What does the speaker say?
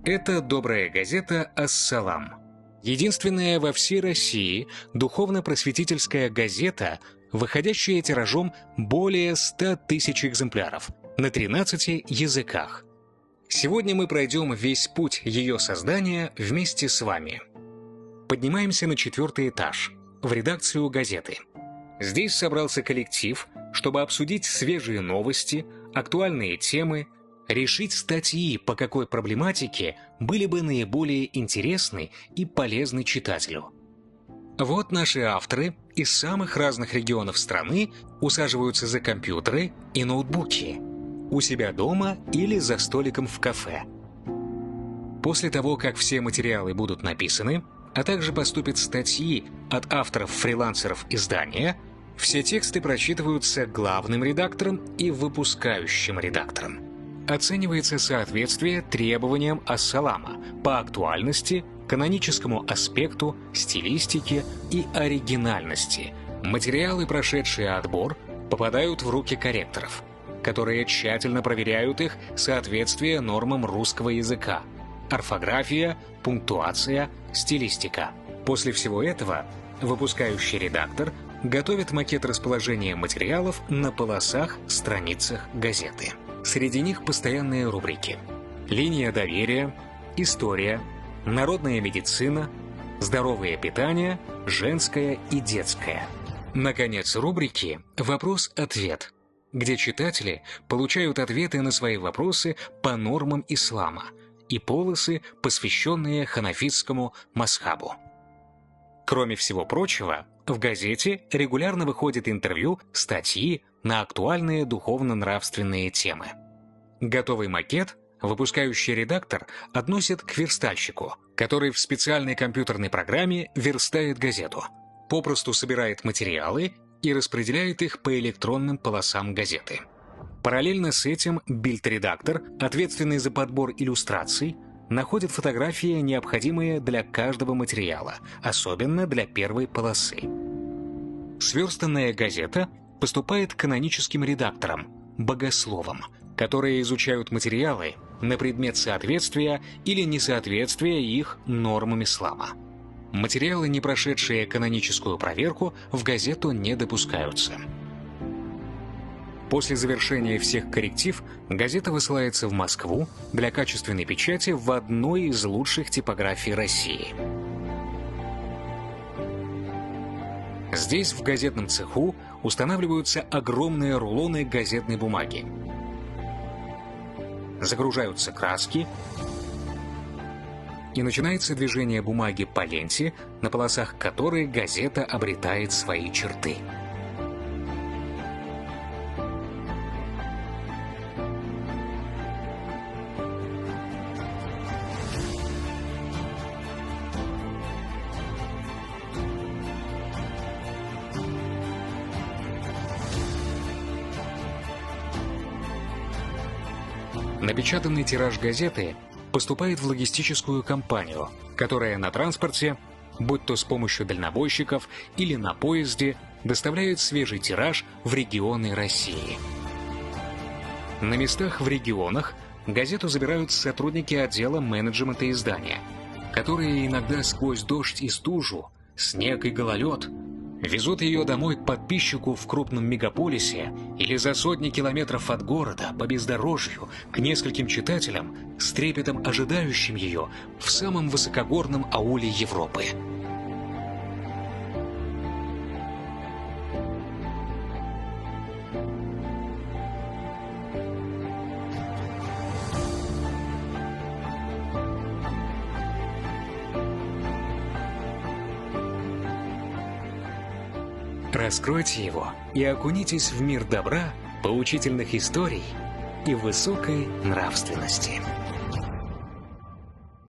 Это добрая газета «Ас-Салам». Единственная во всей России духовно-просветительская газета, выходящая тиражом более 100 тысяч экземпляров на 13 языках. Сегодня мы пройдем весь путь ее создания вместе с вами. Поднимаемся на 4-й этаж, в редакцию газеты. Здесь собрался коллектив, чтобы обсудить свежие новости, актуальные темы, решить статьи, по какой проблематике были бы наиболее интересны и полезны читателю. Вот наши авторы из самых разных регионов страны усаживаются за компьютеры и ноутбуки, у себя дома или за столиком в кафе. После того, как все материалы будут написаны, а также поступят статьи от авторов-фрилансеров издания, все тексты прочитываются главным редактором и выпускающим редактором. Оценивается соответствие требованиям Ас-Салама по актуальности, каноническому аспекту, стилистике и оригинальности. Материалы, прошедшие отбор, попадают в руки корректоров, которые тщательно проверяют их соответствие нормам русского языка, орфография, пунктуация, стилистика. После всего этого выпускающий редактор готовит макет расположения материалов на полосах, страницах газеты. Среди них постоянные рубрики: линия доверия, история, народная медицина, здоровое питание, женское и детское. Наконец, рубрики «Вопрос-ответ», где читатели получают ответы на свои вопросы по нормам ислама, и полосы, посвященные ханафитскому мазхабу. Кроме всего прочего, в газете регулярно выходят интервью, статьи на актуальные духовно-нравственные темы. Готовый макет выпускающий редактор относит к верстальщику, который в специальной компьютерной программе верстает газету, попросту собирает материалы и распределяет их по электронным полосам газеты. Параллельно с этим бильд-редактор, ответственный за подбор иллюстраций, находит фотографии, необходимые для каждого материала, особенно для первой полосы. Сверстанная газета поступает к каноническим редакторам, богословам, которые изучают материалы на предмет соответствия или несоответствия их нормам ислама. Материалы, не прошедшие каноническую проверку, в газету не допускаются. После завершения всех корректив газета высылается в Москву для качественной печати в одной из лучших типографий России. Здесь, в газетном цеху, устанавливаются огромные рулоны газетной бумаги. Загружаются краски, и начинается движение бумаги по ленте, на полосах которой газета обретает свои черты. Напечатанный тираж газеты поступает в логистическую компанию, которая на транспорте, будь то с помощью дальнобойщиков или на поезде, доставляет свежий тираж в регионы России. На местах в регионах газету забирают сотрудники отдела менеджмента издания, которые иногда сквозь дождь и стужу, снег и гололед везут ее домой к подписчику в крупном мегаполисе или за сотни километров от города по бездорожью к нескольким читателям, с трепетом ожидающим ее в самом высокогорном ауле Европы. Раскройте его и окунитесь в мир добра, поучительных историй и высокой нравственности.